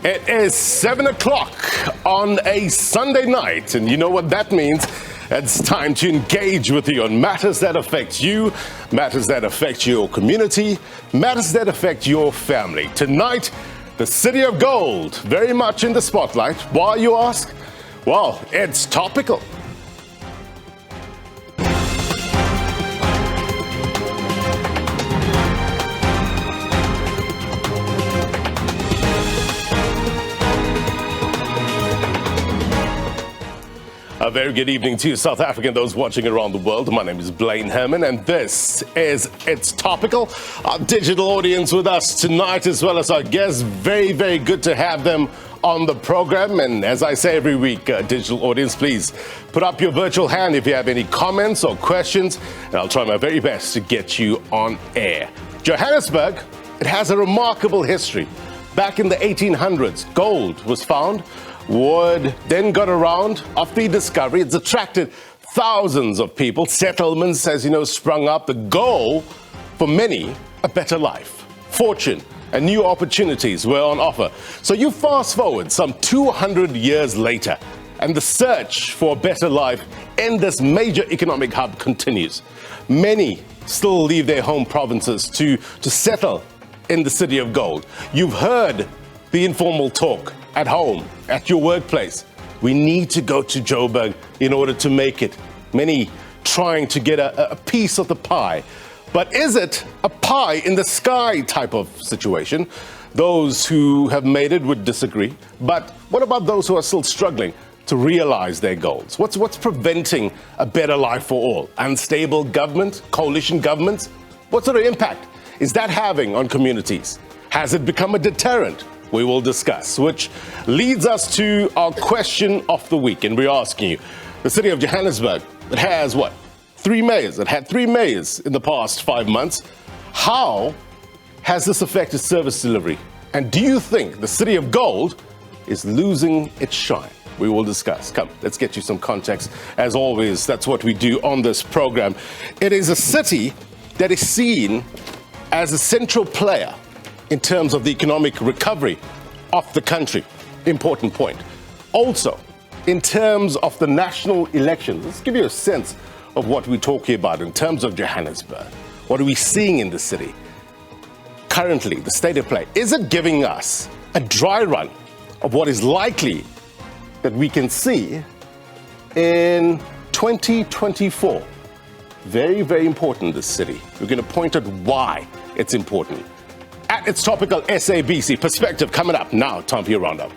It is 7 o'clock on a Sunday night, and you know what that means. It's time to engage with you on matters that affect you, matters that affect your community, matters that affect your family. Tonight, the City of Gold, very much in the spotlight. Why, you ask? Well, it's topical. A very good evening to you, South African, those watching around the world. My name is Blaine Herman, and this is It's Topical. Our digital audience with us tonight, as well as our guests. Very, very good to have them on the program. And as I say every week, digital audience, please put up your virtual hand if you have any comments or questions, and I'll try my very best to get you on air. Johannesburg, it has a remarkable history. Back in the 1800s, gold was found. Word then got around of the discovery. It's attracted thousands of people. Settlements, as you know, sprung up. The goal for many, a better life. Fortune and new opportunities were on offer. So you fast forward some 200 years later, and the search for a better life in this major economic hub continues. Many still leave their home provinces to settle in the City of Gold. You've heard the informal talk at home, at your workplace. We need to go to Joburg in order to make it. Many trying to get a piece of the pie. But is it a pie in the sky type of situation? Those who have made it would disagree. But what about those who are still struggling to realize their goals? What's preventing a better life for all? Unstable government, coalition governments? What sort of impact is that having on communities? Has it become a deterrent? We will discuss, which leads us to our question of the week. And we're asking you, the city of Johannesburg, it has what? 3 mayors. It had 3 mayors in the past 5 months. How has this affected service delivery? And do you think the City of Gold is losing its shine? We will discuss. Come, let's get you some context. As always, that's what we do on this program. It is a city that is seen as a central player in terms of the economic recovery of the country. Important point. Also, in terms of the national elections, let's give you a sense of what we're talking about in terms of Johannesburg. What are we seeing in the city? Currently, the state of play. Is it giving us a dry run of what is likely that we can see in 2024? Very, very important, this city. We're going to point out why it's important. At It's Topical, SABC Perspective coming up now. Time for your roundup.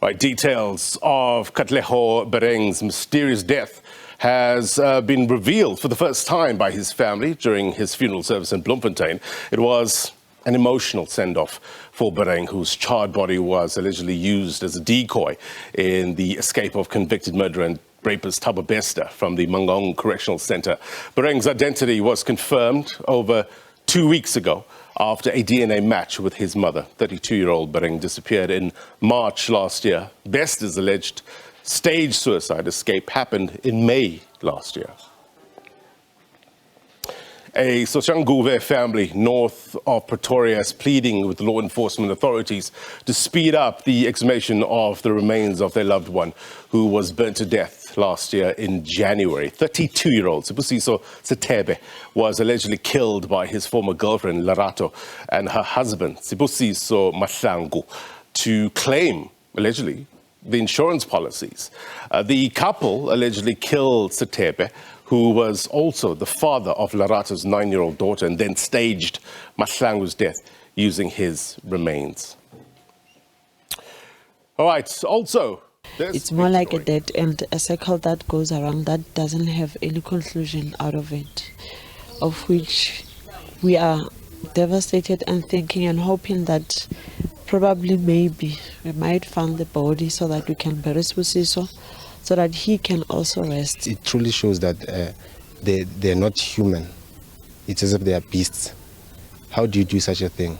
All right, details of Kabelo Gwamand's mysterious death has been revealed for the first time by his family during his funeral service in Bloemfontein. It was an emotional send-off for Gwamanda, whose charred body was allegedly used as a decoy in the escape of convicted murderer and rapist Thabo Bester from the Mangaung Correctional Center. Gwamanda's identity was confirmed over 2 weeks ago after a DNA match with his mother. 32-year-old Gwamanda disappeared in March last year. Bester's alleged staged suicide escape happened in May last year. A Soshanguve family north of Pretoria is pleading with law enforcement authorities to speed up the exhumation of the remains of their loved one who was burnt to death last year in January. 32-year-old Sibusiso Setebe was allegedly killed by his former girlfriend Lerato and her husband Sibusiso Mahlangu to claim, allegedly, the insurance policies. The couple allegedly killed Setebe, who was also the father of Larato's 9-year-old daughter, and then staged Mahlangu's death using his remains. All right, also, it's more like a dead end, a circle that goes around that doesn't have any conclusion out of it, of which we are devastated and thinking and hoping that probably maybe we might find the body so that we can bury Sibusiso, so that he can also rest. It truly shows that they're not human. It's as if they are beasts. How do you do such a thing?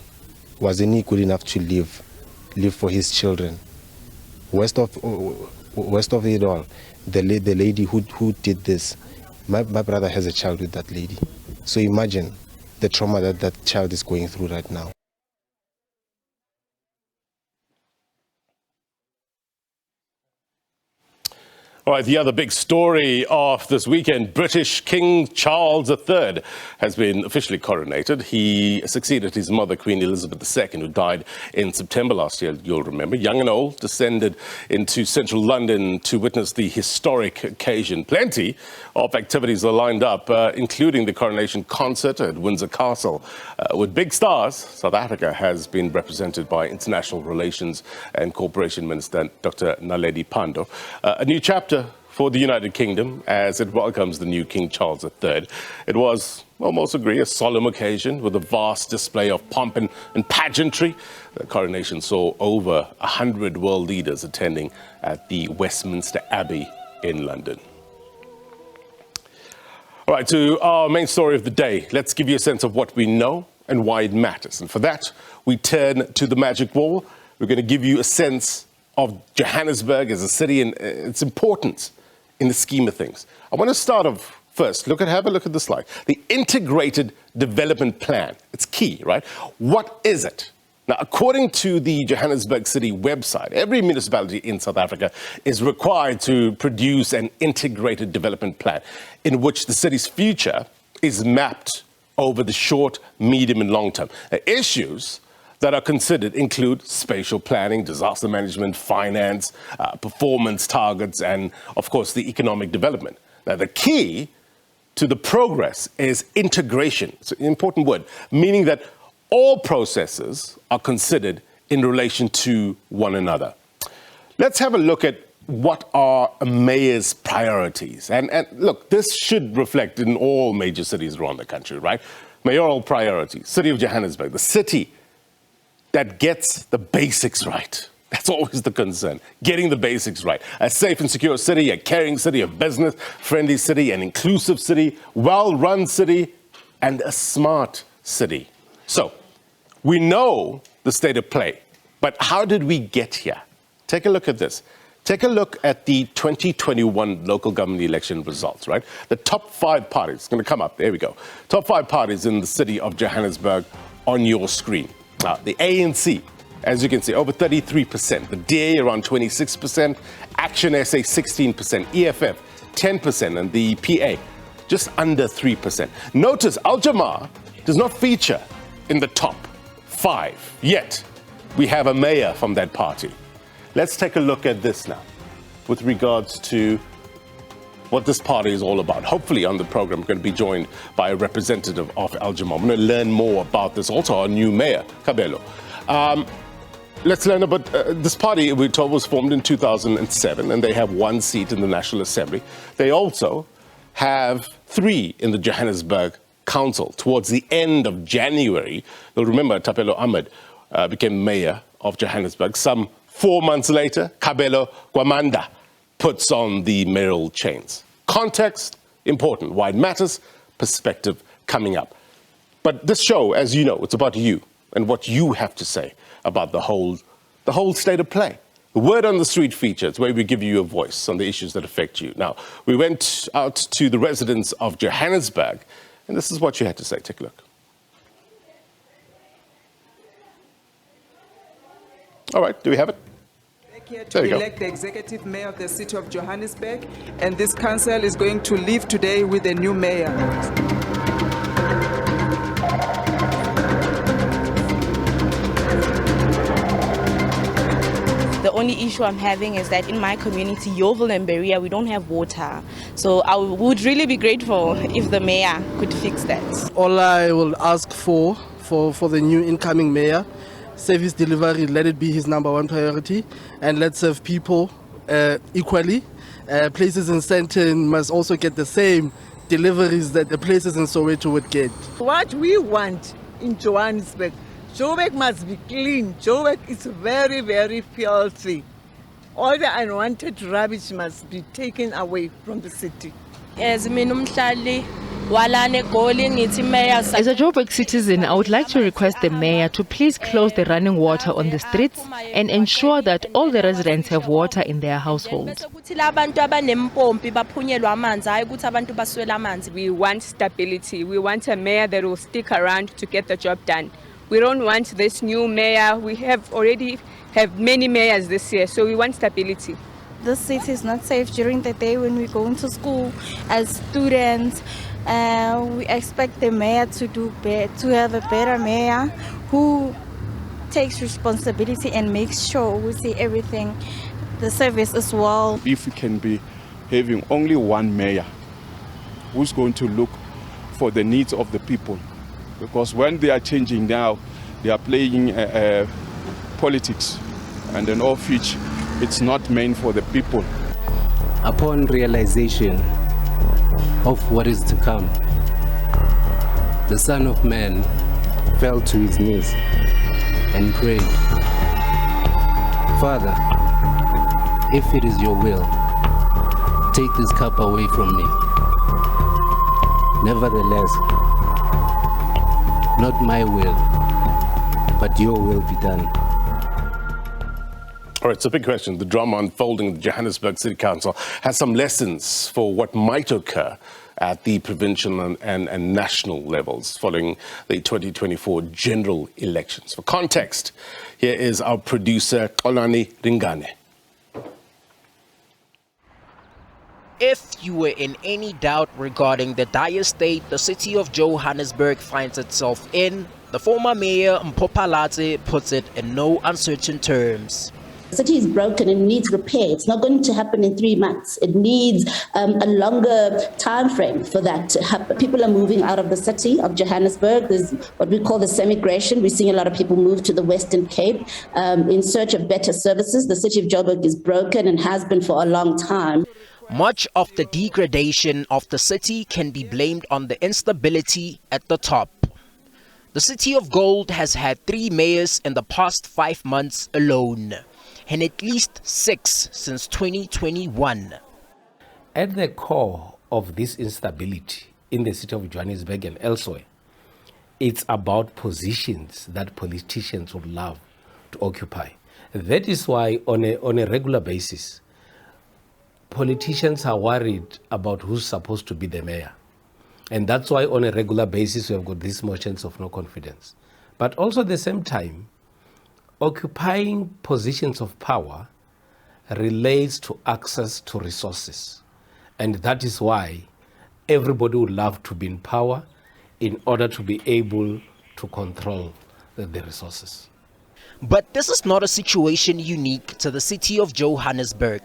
Wasn't he good enough to live for his children? Worst of it all, the lady who did this, my brother has a child with that lady. So imagine the trauma that that child is going through right now. All right, the other big story of this weekend, British King Charles III has been officially coronated. He succeeded his mother, Queen Elizabeth II, who died in September last year, you'll remember. Young and old, descended into central London to witness the historic occasion. Plenty of activities are lined up, including the coronation concert at Windsor Castle. With big stars, South Africa has been represented by International Relations and Cooperation Minister Dr. Naledi Pandor. A new chapter for the United Kingdom as it welcomes the new King Charles III. It was, well, most agree, a solemn occasion with a vast display of pomp and pageantry. The coronation saw over 100 world leaders attending at the Westminster Abbey in London. All right, to our main story of the day. Let's give you a sense of what we know and why it matters. And for that, we turn to the magic wall. We're going to give you a sense of Johannesburg as a city and its importance in the scheme of things. I want to start off first. Have a look at the slide. The integrated development plan. It's key, right? What is it? Now, according to the Johannesburg City website, every municipality in South Africa is required to produce an integrated development plan in which the city's future is mapped over the short, medium, and long term. Issues that are considered include spatial planning, disaster management, finance, performance targets, and, of course, the economic development. Now, the key to the progress is integration. It's an important word, meaning that all processes are considered in relation to one another. Let's have a look at what are a mayor's priorities. And look, this should reflect in all major cities around the country, right? Mayoral priorities. City of Johannesburg, the city that gets the basics right. That's always the concern, getting the basics right. A safe and secure city, a caring city, a business-friendly city, an inclusive city, well-run city, and a smart city. So, we know the state of play, but how did we get here? Take a look at this. Take a look at the 2021 local government election results, right? The top 5 parties, it's going to come up, there we go. Top 5 parties in the city of Johannesburg on your screen. The ANC, as you can see, over 33%. The DA around 26%. Action SA 16%. EFF 10%. And the PA just under 3%. Notice Al-Jamaa does not feature in the top 5. Yet we have a mayor from that party. Let's take a look at this now with regards to what this party is all about. Hopefully on the program, we're going to be joined by a representative of Al-Jamaa. We're going to learn more about this. Also, our new mayor, Kabelo. Let's learn about this party. We told was formed in 2007, and they have 1 seat in the National Assembly. They also have 3 in the Johannesburg Council. Towards the end of January, you'll remember Topical Ahmed became mayor of Johannesburg. Some 4 months later, Kabelo Gwamanda puts on the mayoral chains. Context, important. Why it matters, perspective coming up. But this show, as you know, it's about you and what you have to say about the whole state of play. The Word on the Street feature, it's where we give you a voice on the issues that affect you. Now, we went out to the residents of Johannesburg, and this is what you had to say. Take a look. All right, do we have it? Here to elect the executive mayor of the city of Johannesburg, and this council is going to leave today with a new mayor. The only issue I'm having is that in my community, Yeoville and Berea, we don't have water. So I would really be grateful if the mayor could fix that. All I will ask for the new incoming mayor, service delivery, let it be his #1 priority, and let's serve people equally. Places in Sandton must also get the same deliveries that the places in Soweto would get. What we want in Johannesburg, Joburg must be clean. Joburg is very, very filthy. All the unwanted rubbish must be taken away from the city. As mina umhlali As a Joburg citizen, I would like to request the mayor to please close the running water on the streets and ensure that all the residents have water in their households. We want stability. We want a mayor that will stick around to get the job done. We don't want this new mayor. We have already many mayors this year, so we want stability. The city is not safe during the day when we go into school as students. We expect the mayor to have a better mayor who takes responsibility and makes sure we see everything, the service as well. If we can be having only one mayor who's going to look for the needs of the people, because when they are changing now, they are playing politics, and then of which it's not meant for the people. Upon realization of what is to come, the Son of Man fell to his knees and prayed, Father, if it is your will, take this cup away from me. Nevertheless, not my will, but your will be done. All right, so big question. The drama unfolding in the Johannesburg City Council has some lessons for what might occur at the provincial and national levels following the 2024 general elections. For context, here is our producer, Xolani Ringane. If you were in any doubt regarding the dire state the city of Johannesburg finds itself in, the former mayor Mpopalazi puts it in no uncertain terms. The city is broken and needs repair. It's not going to happen in 3 months. It needs a longer time frame for that to happen. People are moving out of the city of Johannesburg. There's what we call the semigration. We're seeing a lot of people move to the Western Cape in search of better services. The city of Joburg is broken and has been for a long time. Much of the degradation of the city can be blamed on the instability at the top. The city of Gold has had 3 mayors in the past 5 months alone, and at least 6 since 2021. At the core of this instability in the city of Johannesburg and elsewhere, it's about positions that politicians would love to occupy. That is why on a regular basis, politicians are worried about who's supposed to be the mayor. And that's why on a regular basis we have got these motions of no confidence. But also at the same time, occupying positions of power relates to access to resources. And that is why everybody would love to be in power in order to be able to control the resources. But this is not a situation unique to the city of Johannesburg.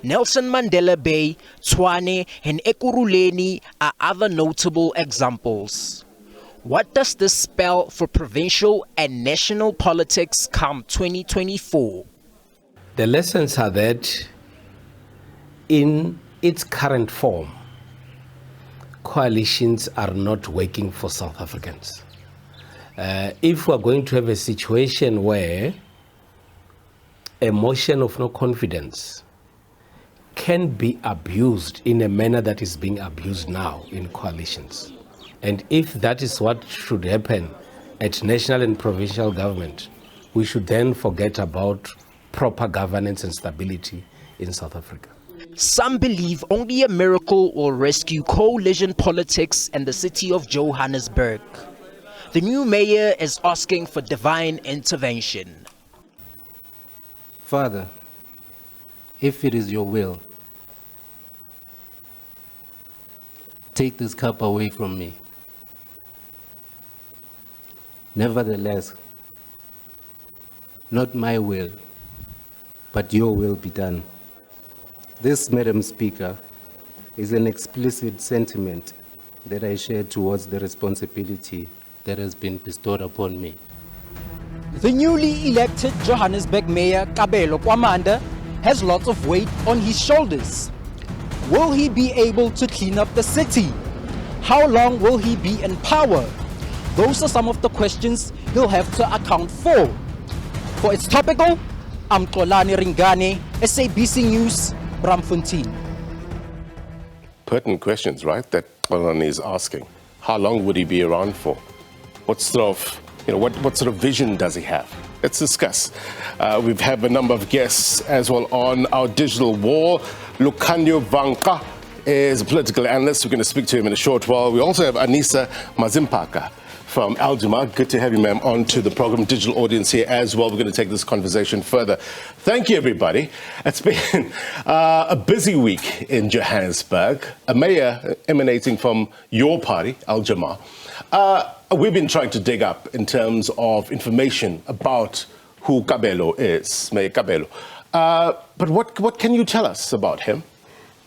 Nelson Mandela Bay, Tshwane, and Ekurhuleni are other notable examples. What does this spell for provincial and national politics come 2024? The lessons are that in its current form, coalitions are not working for South Africans. If we're going to have a situation where a motion of no confidence can be abused in a manner that is being abused now in coalitions, and if that is what should happen at national and provincial government, we should then forget about proper governance and stability in South Africa. Some believe only a miracle will rescue coalition politics in the city of Johannesburg. The new mayor is asking for divine intervention. Father, if it is your will, take this cup away from me. Nevertheless, not my will, but your will be done. This, Madam Speaker, is an explicit sentiment that I share towards the responsibility that has been bestowed upon me. The newly elected Johannesburg Mayor Kabelo Gwamanda has lots of weight on his shoulders. Will he be able to clean up the city? How long will he be in power? Those are some of the questions he'll have to account for. For It's Topical, I'm Xolani Ringane, SABC News, Bramfontein. Pertinent questions, right, that Xolani is asking, how long would he be around for? What sort of vision does he have? Let's discuss. We have a number of guests as well on our digital wall. Lukhanyo Vanka is a political analyst. We're going to speak to him in a short while. We also have Anisa Mazimpaka from Aljuma. Good to have you, ma'am, on to the program. Digital audience here as well. We're going to take this conversation further. Thank you, everybody. It's been a busy week in Johannesburg. A mayor emanating from your party, Aljuma. We've been trying to dig up in terms of information about who Kabelo is, Mayor Kabelo. But what can you tell us about him?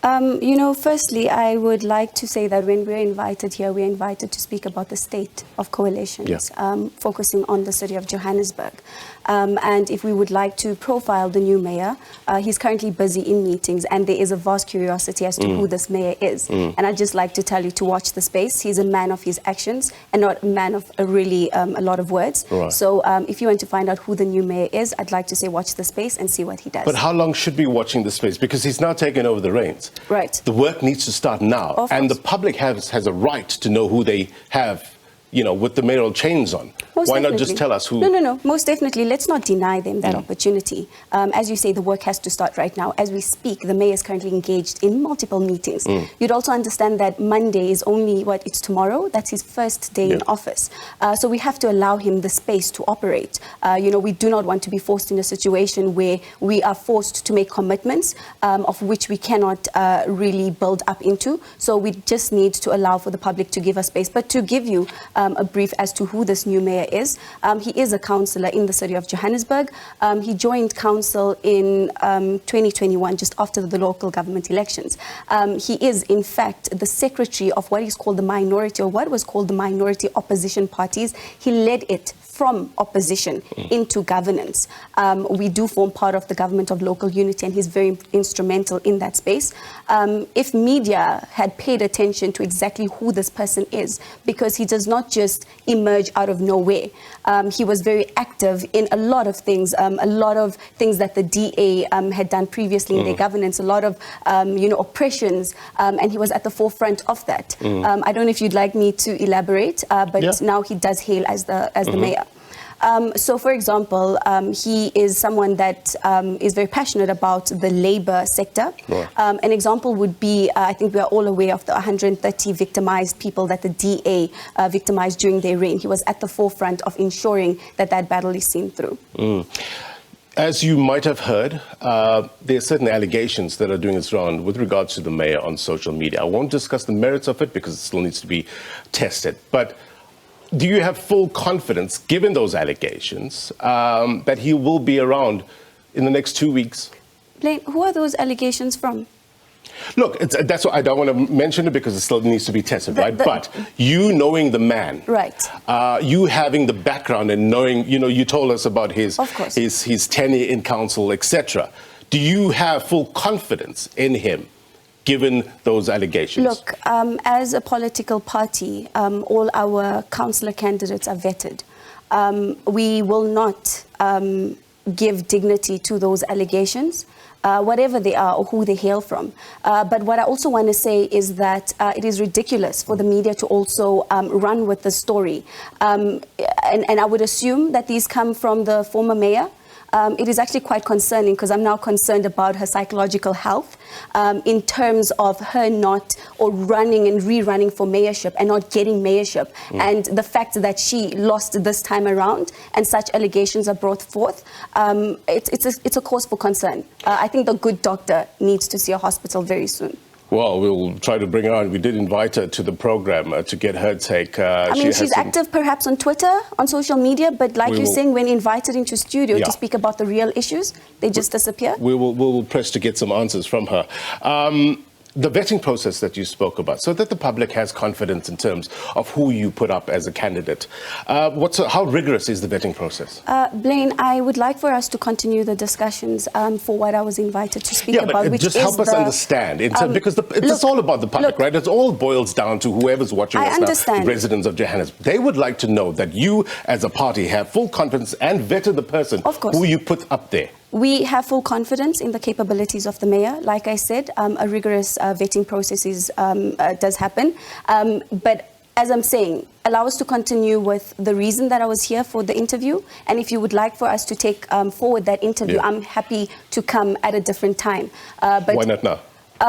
Firstly, I would like to say that when we're invited here, we're invited to speak about the state of coalitions, focusing on the city of Johannesburg. And if we would like to profile the new mayor, he's currently busy in meetings, and there is a vast curiosity as to who this mayor is. And I'd just like to tell you to watch the space. He's a man of his actions and not a man of a lot of words. Right. So if you want to find out who the new mayor is, I'd like to say watch the space and see what he does. But how long should we be watching the space? Because he's now taken over the reins. Right. The work needs to start now. And the public has a right to know who they have, with the mayoral chains on. Why not just tell us who? No. Most definitely. Let's not deny them that opportunity. As you say, the work has to start right now. As we speak, the mayor is currently engaged in multiple meetings. You'd also understand that Monday is only, it's tomorrow? That's his first day in office. So we have to allow him the space to operate. We do not want to be forced in a situation where we are forced to make commitments of which we cannot really build up into. So we just need to allow for the public to give us space. But to give you a brief as to who this new mayor is. He is a councillor in the city of Johannesburg. He joined council in 2021, just after the local government elections. He is, in fact, the secretary of what is called the minority, or what was called the minority opposition parties. He led it from opposition into governance. We do form part of the government of local unity, and he's very instrumental in that space. If media had paid attention to exactly who this person is, because he does not just emerge out of nowhere. He was very active in a lot of things that the DA had done previously in their governance, a lot of oppressions, and he was at the forefront of that. I don't know if you'd like me to elaborate, but now he does hail as the mayor. So, for example, he is someone that is very passionate about the labor sector. Right. An example would be, I think we are all aware of the 130 victimized people that the DA victimized during their reign. He was at the forefront of ensuring that battle is seen through. As you might have heard, there are certain allegations that are doing its round with regards to the mayor on social media. I won't discuss the merits of it because it still needs to be tested. But do you have full confidence, given those allegations, that he will be around in the next 2 weeks? Blaine, who are those allegations from? Look, that's what I don't want to mention it because it still needs to be tested, right? But you knowing the man, right? You having the background and knowing, you told us about his tenure in council, etc. Do you have full confidence in him, given those allegations? Look, as a political party, all our councillor candidates are vetted. We will not give dignity to those allegations, whatever they are or who they hail from. But what I also want to say is that it is ridiculous for the media to also run with the story. And I would assume that these come from the former mayor. It is actually quite concerning because I'm now concerned about her psychological health in terms of her not or running and rerunning for mayorship and not getting mayorship. And the fact that she lost this time around and such allegations are brought forth, it's a cause for concern. I think the good doctor needs to see a hospital very soon. Well, we'll try to bring her on. We did invite her to the program to get her take. She's active perhaps on Twitter, on social media, but like you're saying, when invited into studio to speak about the real issues, they just disappear. We'll press to get some answers from her. The vetting process that you spoke about, so that the public has confidence in terms of who you put up as a candidate. How rigorous is the vetting process? Blaine, I would like for us to continue the discussions for what I was invited to speak about. But just help us understand, because it's all about the public, right? It all boils down to whoever's watching us now, the residents of Johannesburg. They would like to know that you, as a party, have full confidence and vetted the person who you put up there. We have full confidence in the capabilities of the mayor. Like I said, a rigorous vetting process does happen. But as I'm saying, allow us to continue with the reason that I was here for the interview. And if you would like for us to take forward that interview, I'm happy to come at a different time. But why not now?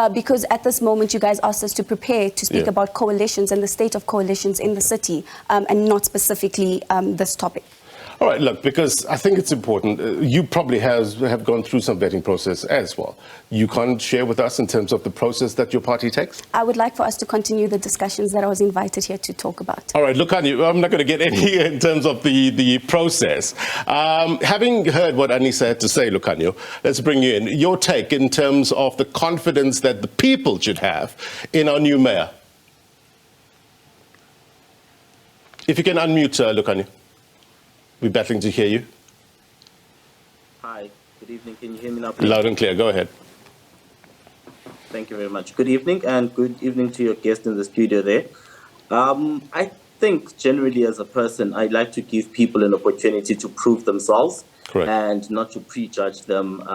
Because at this moment, you guys asked us to prepare to speak about coalitions and the state of coalitions in the city, and not specifically this topic. All right, look, because I think it's important. You probably have gone through some vetting process as well. You can't share with us in terms of the process that your party takes? I would like for us to continue the discussions that I was invited here to talk about. All right, look, I'm not going to get any in terms of the process. Having heard what Anissa had to say, Lucanio, let's bring you in. Your take in terms of the confidence that the people should have in our new mayor. If you can unmute, Lucanio. We're battling to hear you. Hi, good evening. Can you hear me now, please? Loud and clear. Go ahead. Thank you very much. Good evening, and good evening to your guest in the studio there. I think generally as a person, I like to give people an opportunity to prove themselves. Correct. And not to prejudge them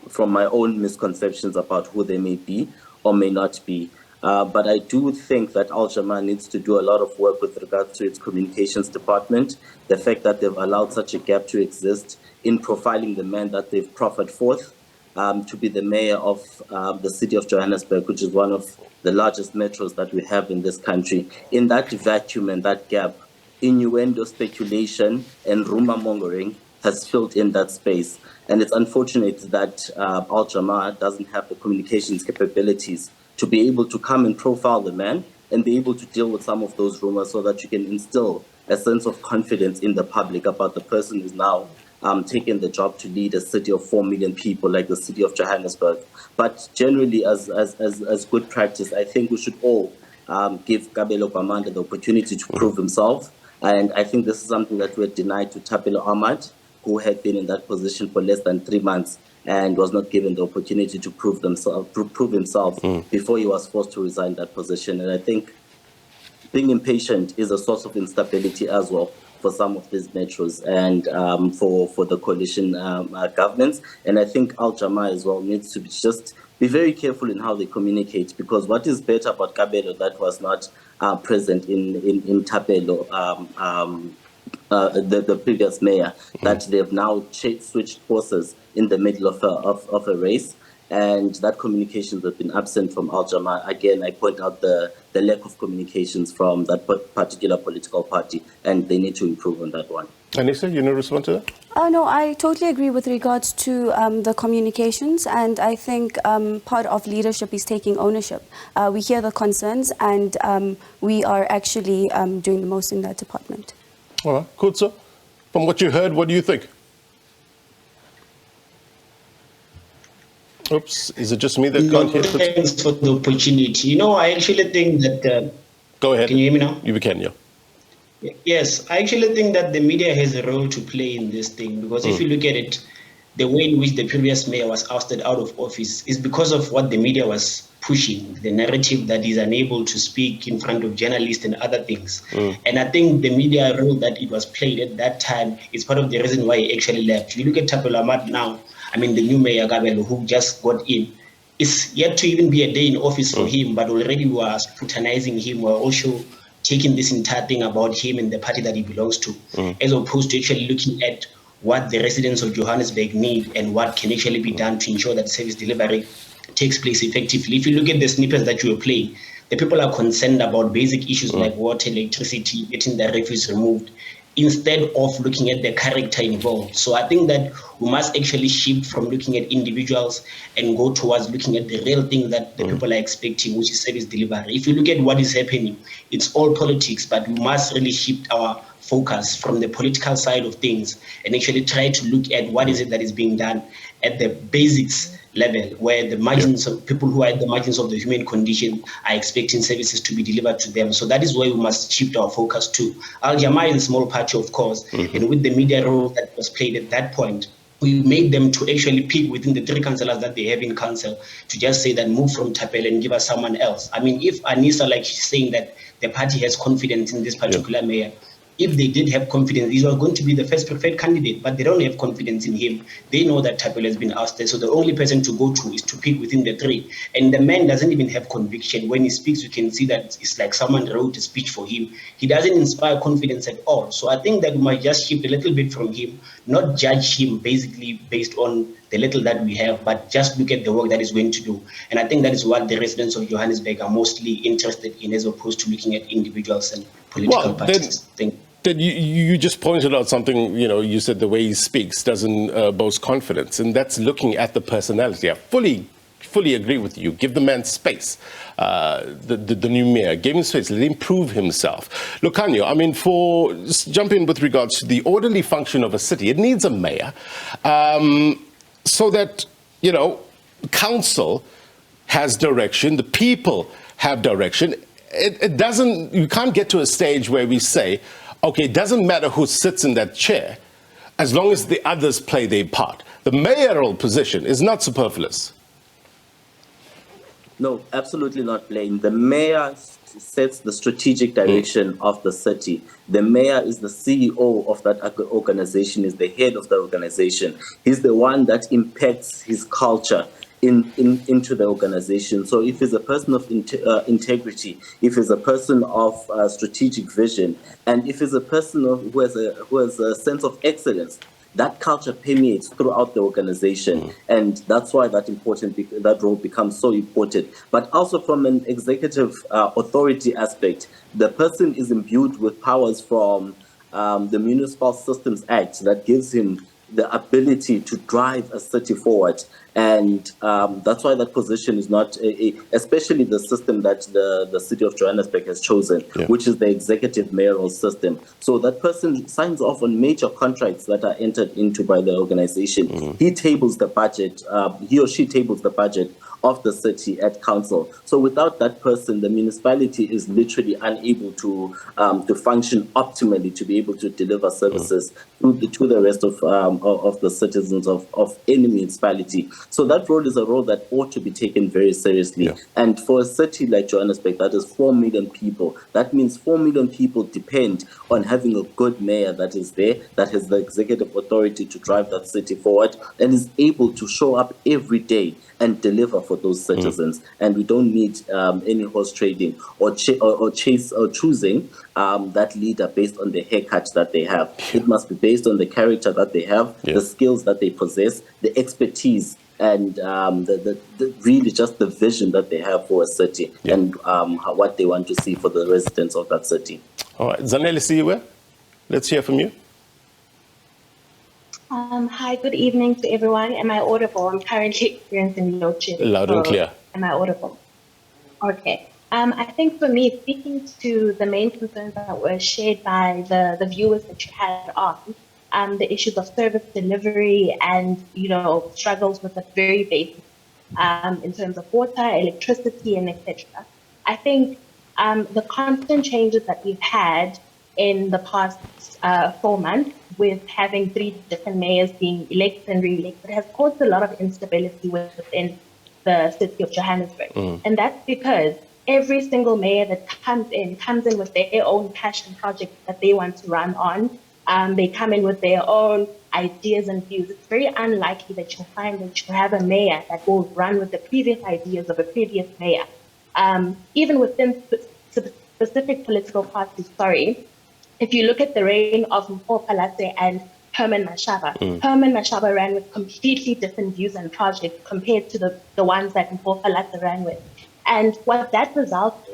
from my own misconceptions about who they may be or may not be. But I do think that Al Jamaa needs to do a lot of work with regards to its communications department. The fact that they've allowed such a gap to exist in profiling the man that they've proffered forth to be the mayor of the city of Johannesburg, which is one of the largest metros that we have in this country. In that vacuum and that gap, innuendo, speculation, and rumor mongering has filled in that space. And it's unfortunate that Al Jamaa doesn't have the communications capabilities to be able to come and profile the man and be able to deal with some of those rumors so that you can instill a sense of confidence in the public about the person who's now taken the job to lead a city of 4 million people like the city of Johannesburg. But generally, as good practice, I think we should all give Kabelo Gwamanda the opportunity to prove himself. And I think this is something that we had denied to Topical, who had been in that position for less than 3 months and was not given the opportunity to prove himself before he was forced to resign that position. And I think being impatient is a source of instability as well for some of these metros and for the coalition governments. And I think Al Jamaa as well needs to just be very careful in how they communicate, because what is better about Kabelo that was not present in Tapelo, the previous mayor, that they've now switched horses in the middle of a race, and that communications have been absent from Al Jamaa. Again, I point out the lack of communications from that particular political party, and they need to improve on that one. Anissa, you know, respond to that? No, I totally agree with regards to the communications, and I think part of leadership is taking ownership. We hear the concerns, and we are actually doing the most in that department. All right, good, sir. From what you heard, what do you think? Oops, is it just me that can't hear? Thanks for the opportunity. You know, I actually think that... Go ahead. Can you hear me now? You can, yeah. Yes, I actually think that the media has a role to play in this thing, because if you look at it, the way in which the previous mayor was ousted out of office is because of what the media was pushing, the narrative that he's unable to speak in front of journalists and other things. And I think the media role that it was played at that time is part of the reason why he actually left. If you look at Topical now, I mean, the new mayor, Kabelo, who just got in, it's yet to even be a day in office for him, but already we are scrutinizing him. We're also taking this entire thing about him and the party that he belongs to, as opposed to actually looking at what the residents of Johannesburg need and what can actually be done to ensure that service delivery takes place effectively. If you look at the snippets that you were playing, the people are concerned about basic issues like water, electricity, getting the refuse removed, instead of looking at the character involved. So I think that we must actually shift from looking at individuals and go towards looking at the real thing that the people are expecting, which is service delivery. If you look at what is happening, it's all politics, but we must really shift our focus from the political side of things and actually try to look at what is it that is being done at the basics level, where the margins of people who are at the margins of the human condition are expecting services to be delivered to them. So that is where we must shift our focus to. Al Jamaa is a small party, of course, and with the media role that was played at that point, we made them to actually pick within the 3 councillors that they have in council to just say that move from Tapel and give us someone else. I mean, if Anissa, like she's saying that the party has confidence in this particular mayor, if they did have confidence, he was going to be the first preferred candidate, but they don't have confidence in him. They know that Kabelo has been ousted, so the only person to go to is to pick within the three. And the man doesn't even have conviction. When he speaks, you can see that it's like someone wrote a speech for him. He doesn't inspire confidence at all. So I think that we might just shift a little bit from him, not judge him basically based on the little that we have, but just look at the work that he's going to do. And I think that is what the residents of Johannesburg are mostly interested in, as opposed to looking at individuals and political parties. Then you just pointed out something, you said the way he speaks doesn't boast confidence, and that's looking at the personality. I fully agree with you. Give the man space. The new mayor, give him space, let him prove himself. Look, Khanyo, jump in with regards to the orderly function of a city. It needs a mayor so that, council has direction, the people have direction. You can't get to a stage where we say, okay, it doesn't matter who sits in that chair as long as the others play their part. The mayoral position is not superfluous. No, absolutely not, Blaine. The mayor sets the strategic direction of the city. The mayor is the CEO of that organization, is the head of the organization. He's the one that impacts his culture into the organization. So if he's a person of integrity, if he's a person of strategic vision, and if he's a person who has a sense of excellence, that culture permeates throughout the organization, and that's why that role becomes so important. But also from an executive authority aspect, the person is imbued with powers from the Municipal Systems Act that gives him the ability to drive a city forward. And that's why that position is not, especially the system that the city of Johannesburg has chosen, which is the executive mayoral system. So that person signs off on major contracts that are entered into by the organization. He tables the budget, he or she tables the budget of the city at council. So without that person, the municipality is literally unable to function optimally, to be able to deliver services to the rest of the citizens of any municipality. So that role is a role that ought to be taken very seriously. And for a city like Johannesburg, that is 4 million people, that means 4 million people depend on having a good mayor that is there, that has the executive authority to drive that city forward, and is able to show up every day and deliver for those citizens. And we don't need any horse trading or choosing that leader based on the haircut that they have. It must be based on the character that they have, the skills that they possess, the expertise, and really just the vision that they have for a city and what they want to see for the residents of that city. All right, Zanele Siwe, let's hear from you. Hi, good evening to everyone. Am I audible? I'm currently experiencing load shedding. Loud and clear. Am I audible? Okay. I think for me, speaking to the main concerns that were shared by the viewers that you had on, the issues of service delivery and, struggles with the very basic in terms of water, electricity, and etc. I think the constant changes that we've had in the past 4 months, with having 3 different mayors being elected and re-elected, has caused a lot of instability within the city of Johannesburg. And that's because every single mayor that comes in with their own passion project that they want to run on. They come in with their own ideas and views. It's very unlikely that you'll find that you have a mayor that will run with the previous ideas of a previous mayor. Even within specific political parties, if you look at the reign of Mpho Palase and Herman Mashaba, Herman Mashaba ran with completely different views and projects compared to the ones that Mpho Palase ran with. And what that results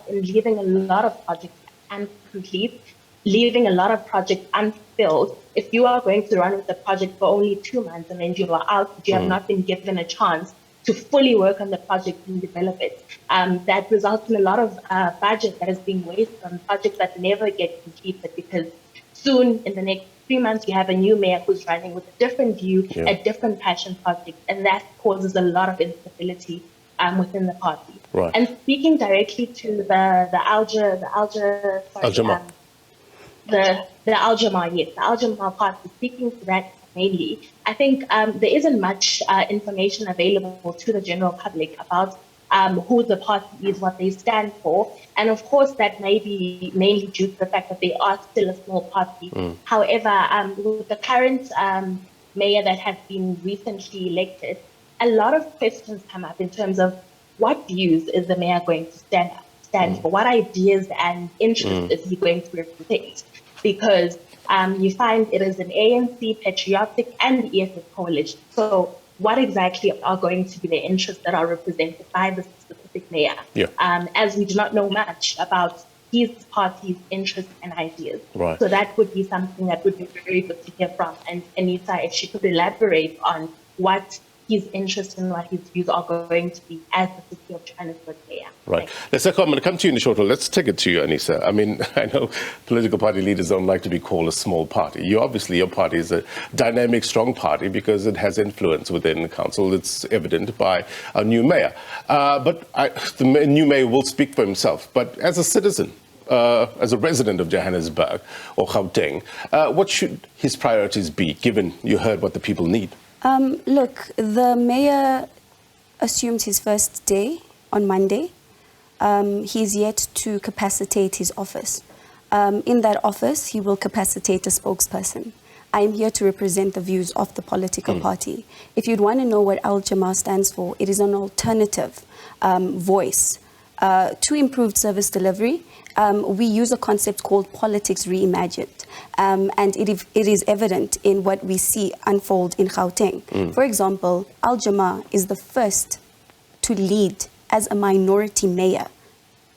in leaving a lot of projects incomplete, leaving a lot of projects unfulfilled. If you are going to run with the project for only 2 months and then you are out, you have not been given a chance to fully work on the project and develop it. That results in a lot of budget that is being wasted on projects that never get completed, because soon, in the next 3 months, you have a new mayor who's running with a different view, a different passion project, and that causes a lot of instability within the party. Right. And speaking directly to the Al-Jamar party, speaking to that mainly, I think there isn't much information available to the general public about who the party is, what they stand for. And of course, that may be mainly due to the fact that they are still a small party. However, with the current mayor that has been recently elected, a lot of questions come up in terms of what views is the mayor going to stand for? What ideas and interests is he going to represent? Because you find it is an ANC, patriotic, and the EFF coalition. So what exactly are going to be the interests that are represented by this specific mayor? As we do not know much about his party's interests and ideas. Right. So that would be something that would be very good to hear from. And Anita, if she could elaborate on what his interests and what his views are going to be as the city of Johannesburg mayor. Right. I'm going to come to you in a short while. Let's take it to you, Anissa. I mean, I know political party leaders don't like to be called a small party. Your party is a dynamic, strong party because it has influence within the council. It's evident by a new mayor. The new mayor will speak for himself. But as a citizen, as a resident of Johannesburg or Gauteng, what should his priorities be, given you heard what the people need? Look, the mayor assumes his first day on Monday. He's yet to capacitate his office. In that office, he will capacitate a spokesperson. I am here to represent the views of the political party. If you'd want to know what Al Jamaa stands for, it is an alternative voice to improved service delivery. We use a concept called politics reimagined, and it is evident in what we see unfold in Gauteng. For example, Al Jamaa is the first to lead as a minority mayor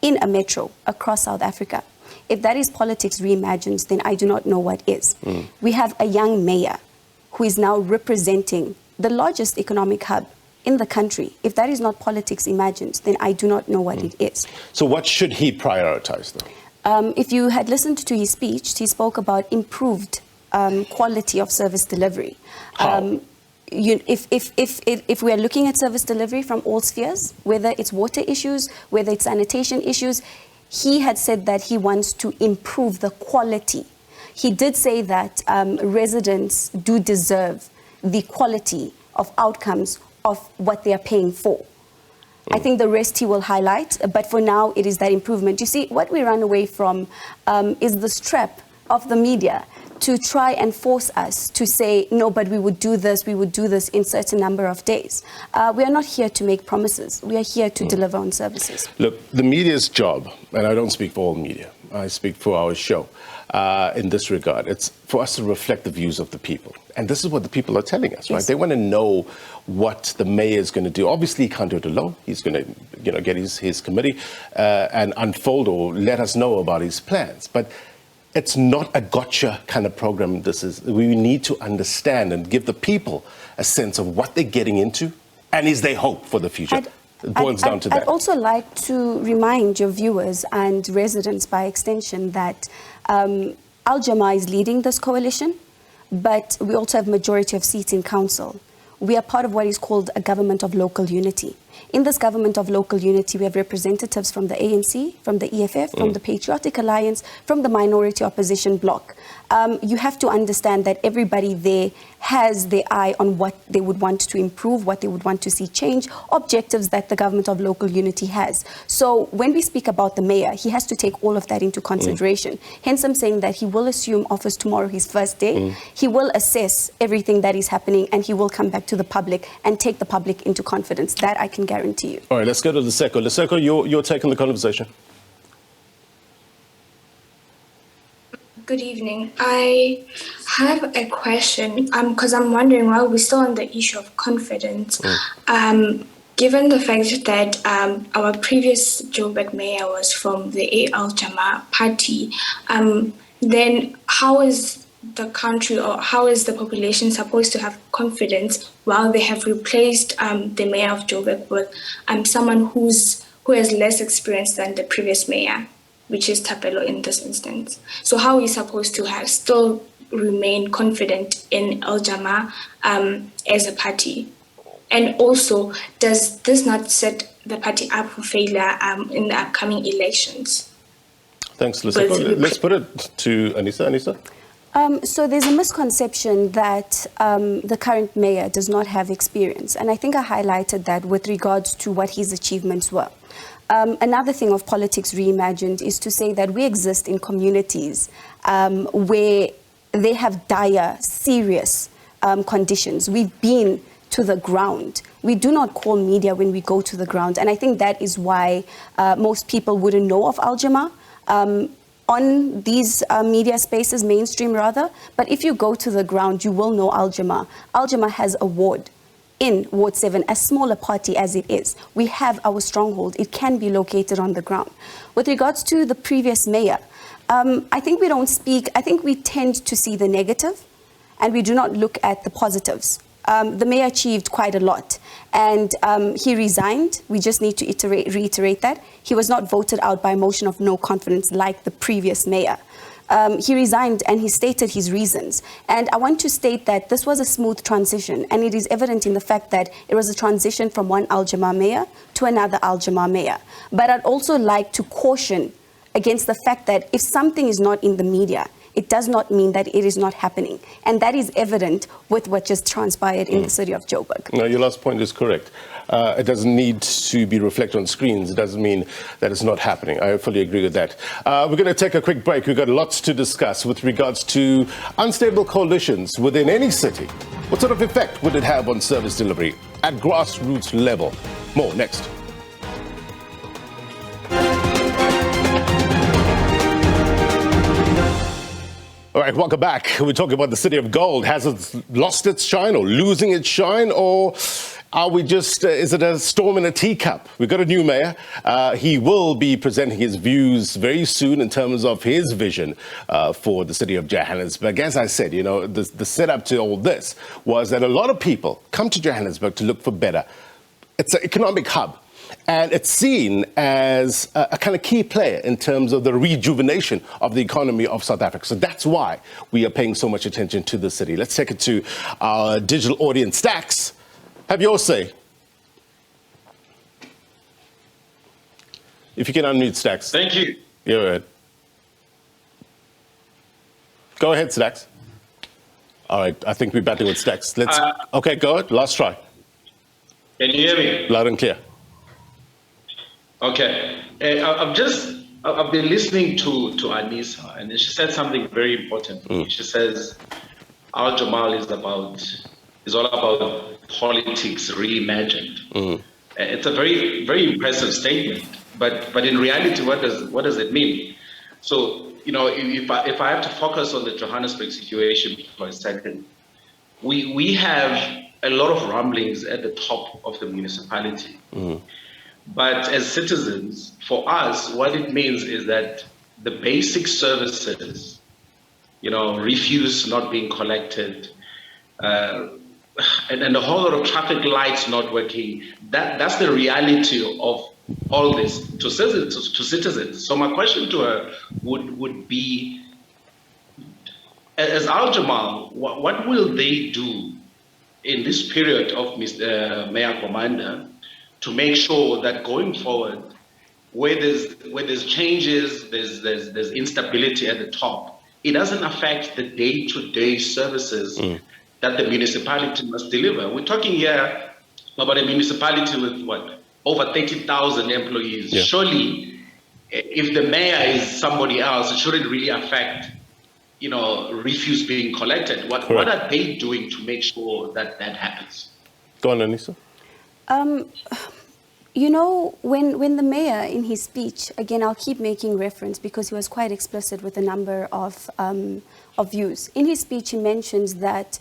in a metro across South Africa. If that is politics reimagined, then I do not know what is. We have a young mayor who is now representing the largest economic hub in the country. If that is not politics imagined, then I do not know what it is. So what should he prioritize, though? If you had listened to his speech, he spoke about improved quality of service delivery. How? If we are looking at service delivery from all spheres, whether it's water issues, whether it's sanitation issues, he had said that he wants to improve the quality. He did say that residents do deserve the quality of outcomes of what they are paying for. I think the rest he will highlight, but for now it is that improvement. You see, what we run away from is the trap of the media to try and force us to say, no, but we would do this in certain number of days. We are not here to make promises. We are here to deliver on services. Look, the media's job, and I don't speak for all media, I speak for our show, in this regard, it's for us to reflect the views of the people. And this is what the people are telling us, right? They want to know what the mayor is going to do. Obviously, he can't do it alone. He's going to, get his committee and unfold or let us know about his plans. But it's not a gotcha kind of program. We need to understand and give the people a sense of what they're getting into and is there hope for the future. It boils down to that. I'd also like to remind your viewers and residents by extension that Al Jamaa is leading this coalition, but we also have majority of seats in council. We are part of what is called a government of local unity. In this government of local unity, we have representatives from the ANC, from the EFF, from the Patriotic Alliance, from the minority opposition bloc. You have to understand that everybody there has their eye on what they would want to improve, what they would want to see change, objectives that the government of local unity has. So when we speak about the mayor, he has to take all of that into consideration. Hence, I'm saying that he will assume office tomorrow, his first day. He will assess everything that is happening and he will come back to the public and take the public into confidence. That I can guarantee you. All right, let's go to Leseko. Leseko, your take on the conversation. Good evening. I have a question because I'm wondering, while we're still on the issue of confidence, given the fact that our previous Joburg mayor was from the Al Jamaa party, then how is the country or how is the population supposed to have confidence while they have replaced the mayor of Joburg with someone who has less experience than the previous mayor, which is Kabelo in this instance? So how are we supposed to still remain confident in Al Jamaa as a party? And also, does this not set the party up for failure in the upcoming elections? Thanks, Leseko. Let's put it to Anissa. Anissa? So there's a misconception that the current mayor does not have experience. And I think I highlighted that with regards to what his achievements were. Another thing of Politics Reimagined is to say that we exist in communities where they have dire, serious conditions. We've been to the ground. We do not call media when we go to the ground. And I think that is why most people wouldn't know of Al Jama on these media spaces, mainstream rather. But if you go to the ground, you will know Al Jama. Al Jama has a ward in Ward 7, as small a party as it is. We have our stronghold. It can be located on the ground. With regards to the previous mayor, I think we don't speak, I think we tend to see the negative and we do not look at the positives. The mayor achieved quite a lot and he resigned. We just need to reiterate that. He was not voted out by motion of no confidence like the previous mayor. He resigned and he stated his reasons. And I want to state that this was a smooth transition, and it is evident in the fact that it was a transition from one Al Jama mayor to another Al Jama mayor. But I'd also like to caution against the fact that if something is not in the media, it does not mean that it is not happening. And that is evident with what just transpired in the city of Joburg. No, your last point is correct. It doesn't need to be reflected on screens. It doesn't mean that it's not happening. I fully agree with that. We're going to take a quick break. We've got lots to discuss with regards to unstable coalitions within any city. What sort of effect would it have on service delivery at grassroots level? More next. All right, welcome back. We're talking about the city of gold. Has it lost its shine or losing its shine, or are we just, is it a storm in a teacup? We've got a new mayor. He will be presenting his views very soon in terms of his vision for the city of Johannesburg. As I said, you know, the setup to all this was that a lot of people come to Johannesburg to look for better. It's an economic hub. And it's seen as a kind of key player in terms of the rejuvenation of the economy of South Africa. So that's why we are paying so much attention to the city. Let's take it to our digital audience. Stacks, have your say. If you can unmute, Stacks. Thank you. Go ahead. Go ahead, Stacks. All right, I think we're battling with Stacks. Let's. Okay, go ahead. Last try. Can you hear me? Loud and clear. Okay, I've been listening to Anissa, and she said something very important. She says, Al Jamal is all about politics reimagined. It's a very, very impressive statement, but in reality, what does it mean? So, you know, if I have to focus on the Johannesburg situation for a second, we have a lot of rumblings at the top of the municipality. But as citizens, for us, what it means is that the basic services, you know, refuse not being collected, and a whole lot of traffic lights not working. That's the reality of all this to citizens. So my question to her would be, as Al Jamal, what will they do in this period of Mayor Gwamanda to make sure that going forward, where there's changes, there's instability at the top, it doesn't affect the day-to-day services that the municipality must deliver. We're talking here about a municipality with what, over 30,000 employees. Yeah. Surely, if the mayor is somebody else, it shouldn't really affect, you know, refuse being collected. What are they doing to make sure that that happens? Go on, Anissa. You know, when the mayor in his speech, again, I'll keep making reference because he was quite explicit with a number of views. In his speech, he mentions that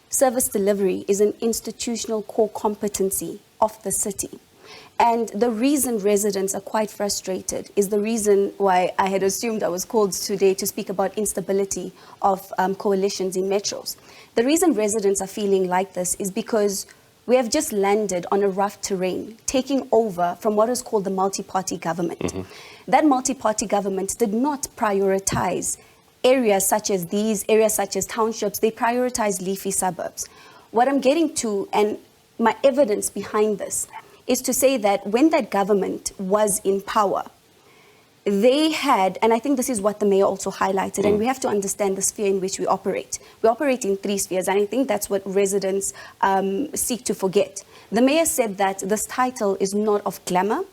service delivery is an institutional core competency of the city. And the reason residents are quite frustrated is the reason why I had assumed I was called today to speak about instability of coalitions in metros. The reason residents are feeling like this is because we have just landed on a rough terrain, taking over from what is called the multi-party government. That multi-party government did not prioritize areas such as these, areas such as townships. They prioritized leafy suburbs. What I'm getting to, and my evidence behind this, is to say that when that government was in power, they had, and I think this is what the mayor also highlighted, and we have to understand the sphere in which we operate. We operate in 3 spheres, and I think that's what residents seek to forget. The mayor said that this title is not of glamour,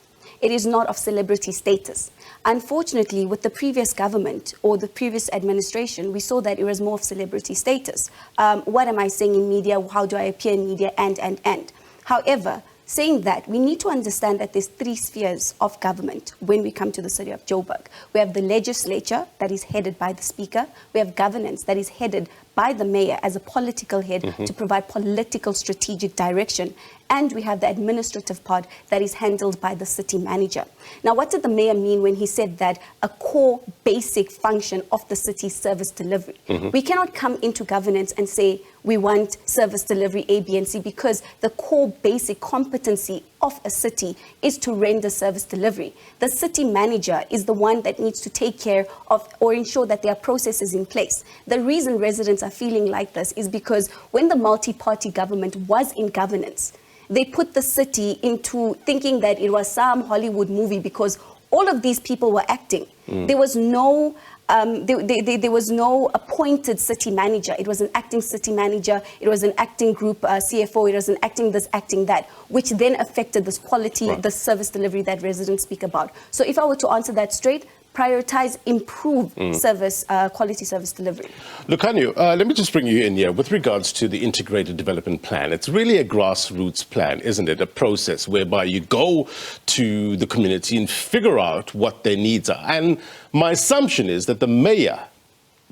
it is not of celebrity status. Unfortunately, with the previous government or the previous administration, we saw that it was more of celebrity status. What am I saying in media? How do I appear in media? And. However, saying that, we need to understand that there's 3 spheres of government when we come to the city of Joburg. We have the legislature that is headed by the speaker. We have governance that is headed by the mayor as a political head to provide political strategic direction. And we have the administrative part that is handled by the city manager. Now, what did the mayor mean when he said that a core basic function of the city's service delivery? We cannot come into governance and say we want service delivery A, B, and C, because the core basic competency of a city is to render service delivery. The city manager is the one that needs to take care of or ensure that there are processes in place. The reason residents are feeling like this is because when the multi-party government was in governance, they put the city into thinking that it was some Hollywood movie because all of these people were acting. There was no there was no appointed city manager. It was an acting city manager. It was an acting group CFO. It was an acting this, acting that, which then affected this quality, the service delivery that residents speak about. So if I were to answer that straight, prioritize, improve service, quality service delivery. Lukhanyo, let me just bring you in here. With regards to the integrated development plan, it's really a grassroots plan, isn't it? A process whereby you go to the community and figure out what their needs are. And my assumption is that the mayor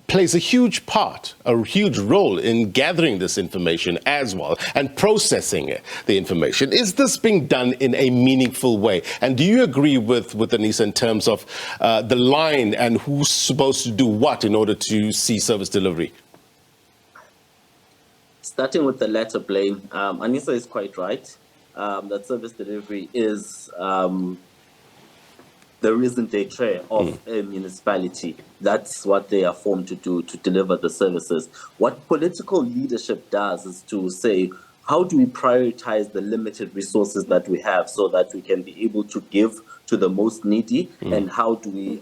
plays a huge part, a huge role in gathering this information as well and processing the information. Is this being done in a meaningful way? And do you agree with Anissa in terms of the line and who's supposed to do what in order to see service delivery? Starting with the latter, Blaine, Anissa is quite right that service delivery is the raison d'etre of a municipality. That's what they are formed to do, to deliver the services. What political leadership does is to say, how do we prioritize the limited resources that we have so that we can be able to give to the most needy? And how do we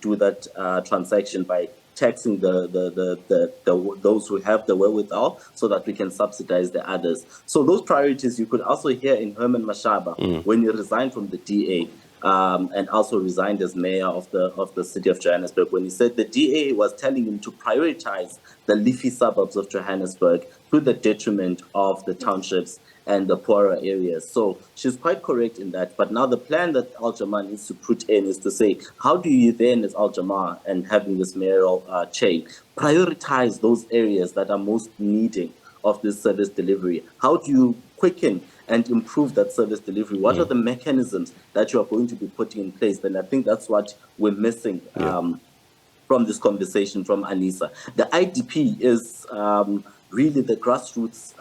do that transaction by taxing those who have the wherewithal so that we can subsidize the others? So those priorities you could also hear in Herman Mashaba when he resigned from the DA. And also resigned as mayor of the city of Johannesburg, when he said the DA was telling him to prioritize the leafy suburbs of Johannesburg to the detriment of the townships and the poorer areas. So she's quite correct in that. But now the plan that Al-Jamaa needs to put in is to say, how do you then, as Al-Jamaa and having this mayoral chain, prioritize those areas that are most needing of this service delivery? How do you quicken and improve that service delivery? What are the mechanisms that you are going to be putting in place? Then I think that's what we're missing from this conversation from Anissa. The IDP is really the grassroots,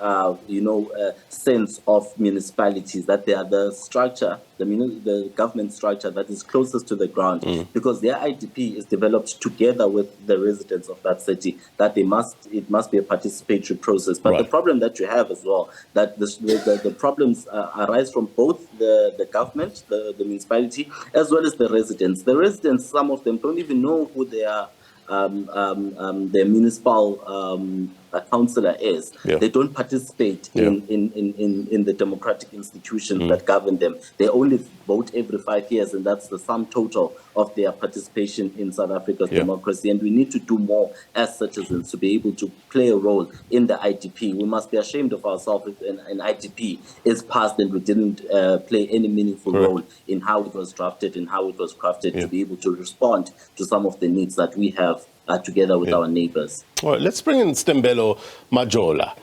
sense of municipalities, that they are the structure, the government structure that is closest to the ground, because their IDP is developed together with the residents of that city, that it must be a participatory process. But the problem that you have as well, that the problems arise from both the government, the municipality, as well as the residents. The residents, some of them don't even know who they are. The municipal councillor is. They don't participate in the democratic institutions that govern them. They only vote every 5 years, and that's the sum total of their participation in South Africa's democracy. And we need to do more as citizens to be able to play a role in the IDP. We must be ashamed of ourselves if an IDP is passed and we didn't play any meaningful role in how it was drafted and how it was crafted to be able to respond to some of the needs that we have together with our neighbors. All right, let's bring in Stembelo Majola,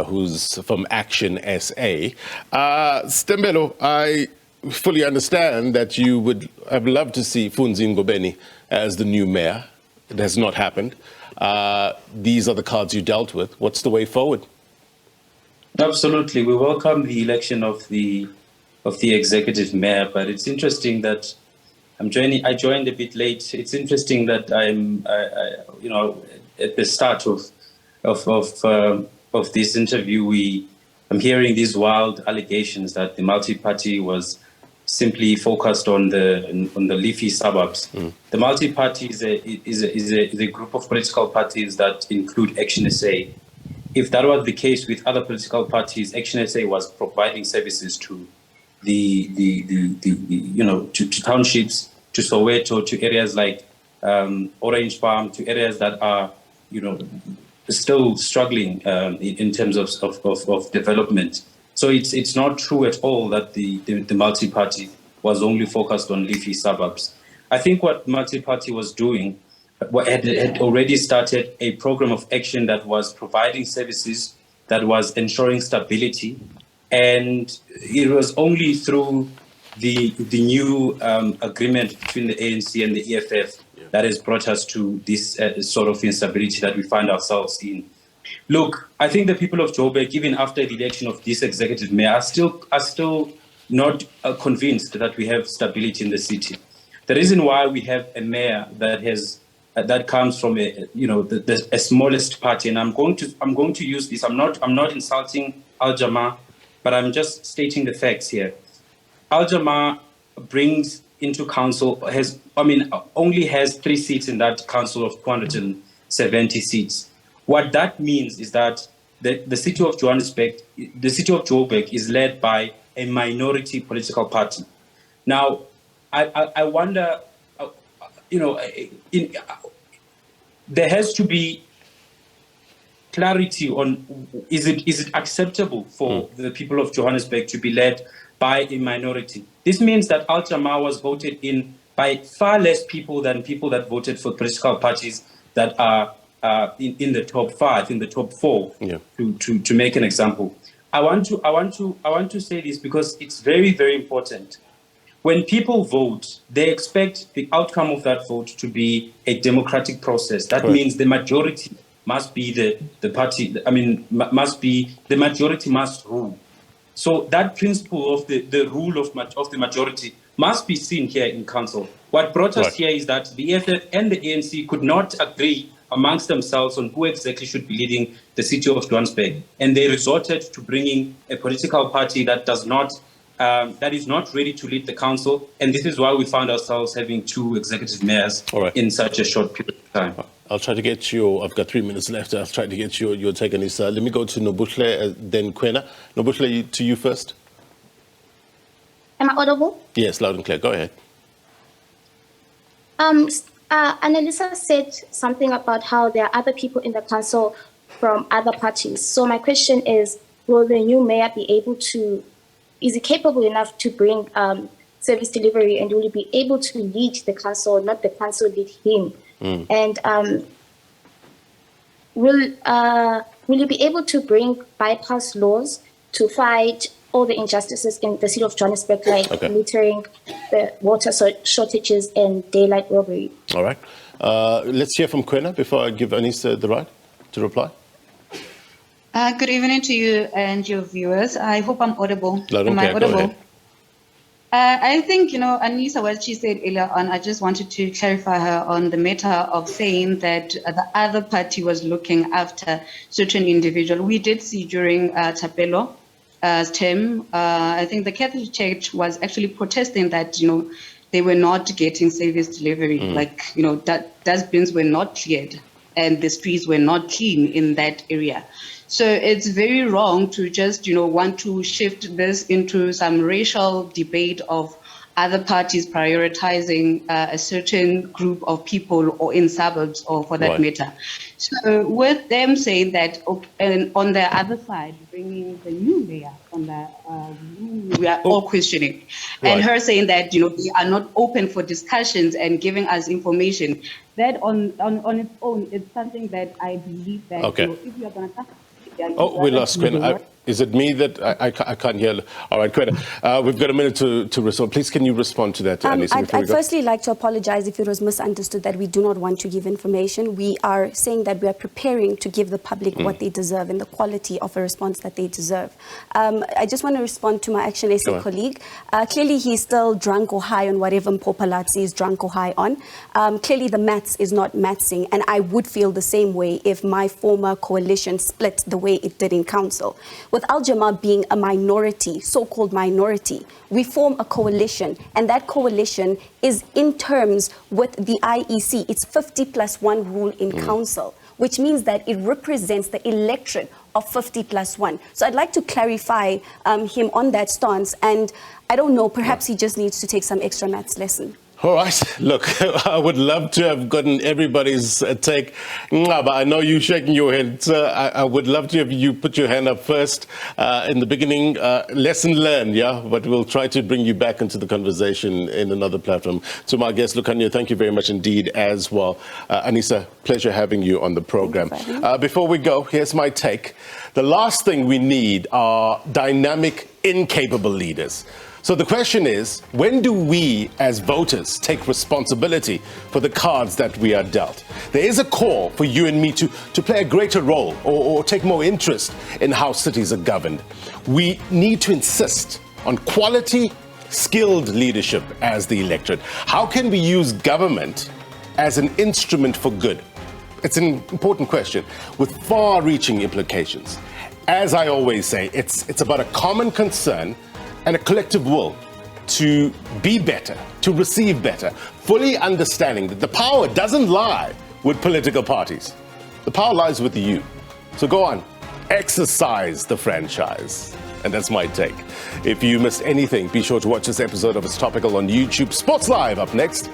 who's from Action SA. Stembelo, I fully understand that you would have loved to see Funzi Ngobeni as the new mayor. It has not happened. These are the cards you dealt with. What's the way forward? Absolutely. We welcome the election of the executive mayor, but it's interesting that I joined a bit late. It's interesting that I'm at the start of this interview, I'm hearing these wild allegations that the multi-party was simply focused on the leafy suburbs. The multi-party is a group of political parties that include Action SA. If that was the case with other political parties, Action SA was providing services to to townships, to Soweto, to areas like Orange Farm, to areas that are still struggling in terms of development. So it's not true at all that the multi-party was only focused on leafy suburbs. I think what multi-party was doing had already started a program of action that was providing services, that was ensuring stability, and it was only through the new agreement between the ANC and the EFF that has brought us to this sort of instability that we find ourselves in. Look, I think the people of Joburg, even after the election of this executive mayor, are still not convinced that we have stability in the city. The reason why we have a mayor that comes from the smallest party, and I'm going to use this. I'm not insulting Al Jama, but I'm just stating the facts here. Al Jama brings into council only has 3 seats in that council of 270 seats. What that means is that the city of Johannesburg, the city of Joburg, is led by a minority political party. Now, I wonder, there has to be clarity on is it acceptable for the people of Johannesburg to be led by a minority? This means that Al Jama was voted in by far less people than people that voted for political parties that are in the top 5, in the top 4, to make an example. I want to say this because it's very, very important. When people vote, they expect the outcome of that vote to be a democratic process. That means the majority must be the party. The majority must rule. So that principle of the rule of the majority must be seen here in council. What brought us here is that the EFF and the ANC could not agree amongst themselves on who exactly should be leading the city of Johannesburg, and they resorted to bringing a political party that is not ready to lead the council, and this is why we found ourselves having 2 executive mayors in such a short period of time. I'll try to get you. I've got 3 minutes left. I'll try to get your take on this. Let me go to Nobuhle, then Kwena. Nobuhle, to you first. Am I audible? Yes, loud and clear. Go ahead. Annalisa said something about how there are other people in the council from other parties. So my question is, will the new mayor be able to, is he capable enough to bring service delivery, and will he be able to lead the council, not the council lead him? And will you be able to bring bypass laws to fight all the injustices in the city of Johannesburg, like metering, the water shortages, and daylight robbery? All right. Let's hear from Kwena before I give Anisa the right to reply. Good evening to you and your viewers. I hope I'm audible. Am I audible? I think, Anisa, what she said earlier on, I just wanted to clarify her on the matter of saying that the other party was looking after certain individuals. We did see during Kabelo term, I think the Catholic Church was actually protesting that, they were not getting service delivery. That dustbins were not cleared and the streets were not clean in that area. So it's very wrong to just, want to shift this into some racial debate of other parties prioritizing a certain group of people or in suburbs or for that matter. So with them saying that, and on the other side, bringing the new mayor on the, we are all questioning, and her saying that, they are not open for discussions and giving us information, that on its own, it's something that I believe that if you are going to talk. We lost Kwena. Is it me that I can't hear? All right, Kwena, we've got a minute to respond. Please, can you respond to that, Anisa? I'd firstly like to apologize if it was misunderstood that we do not want to give information. We are saying that we are preparing to give the public what they deserve and the quality of a response that they deserve. I just want to respond to my Action SA colleague. Clearly, he's still drunk or high on whatever Mpopalatsi is drunk or high on. Clearly, the maths is not mathsing, and I would feel the same way if my former coalition split the way it did in council. With Al-Jamaa being a minority, so-called minority, we form a coalition, and that coalition is in terms with the IEC. It's 50+1 rule in council, which means that it represents the electorate of 50+1. So I'd like to clarify him on that stance, and I don't know, perhaps he just needs to take some extra maths lesson. All right. Look, I would love to have gotten everybody's take. But I know you're shaking your head. I would love to have you put your hand up first in the beginning. Lesson learned, yeah? But we'll try to bring you back into the conversation in another platform. To my guest, Lukhanyo, thank you very much indeed as well. Anissa, pleasure having you on the program. Before we go, here's my take. The last thing we need are dynamic, incapable leaders. So the question is, when do we as voters take responsibility for the cards that we are dealt? There is a call for you and me to play a greater role or take more interest in how cities are governed. We need to insist on quality, skilled leadership as the electorate. How can we use government as an instrument for good? It's an important question with far-reaching implications. As I always say, it's about a common concern and a collective will to be better, to receive better, fully understanding that the power doesn't lie with political parties. The power lies with you. So go on, exercise the franchise. And that's my take. If you missed anything, be sure to watch this episode of It's Topical on YouTube. Sports Live up next.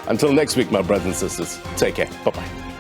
Until next week, my brothers and sisters, take care. Bye-bye.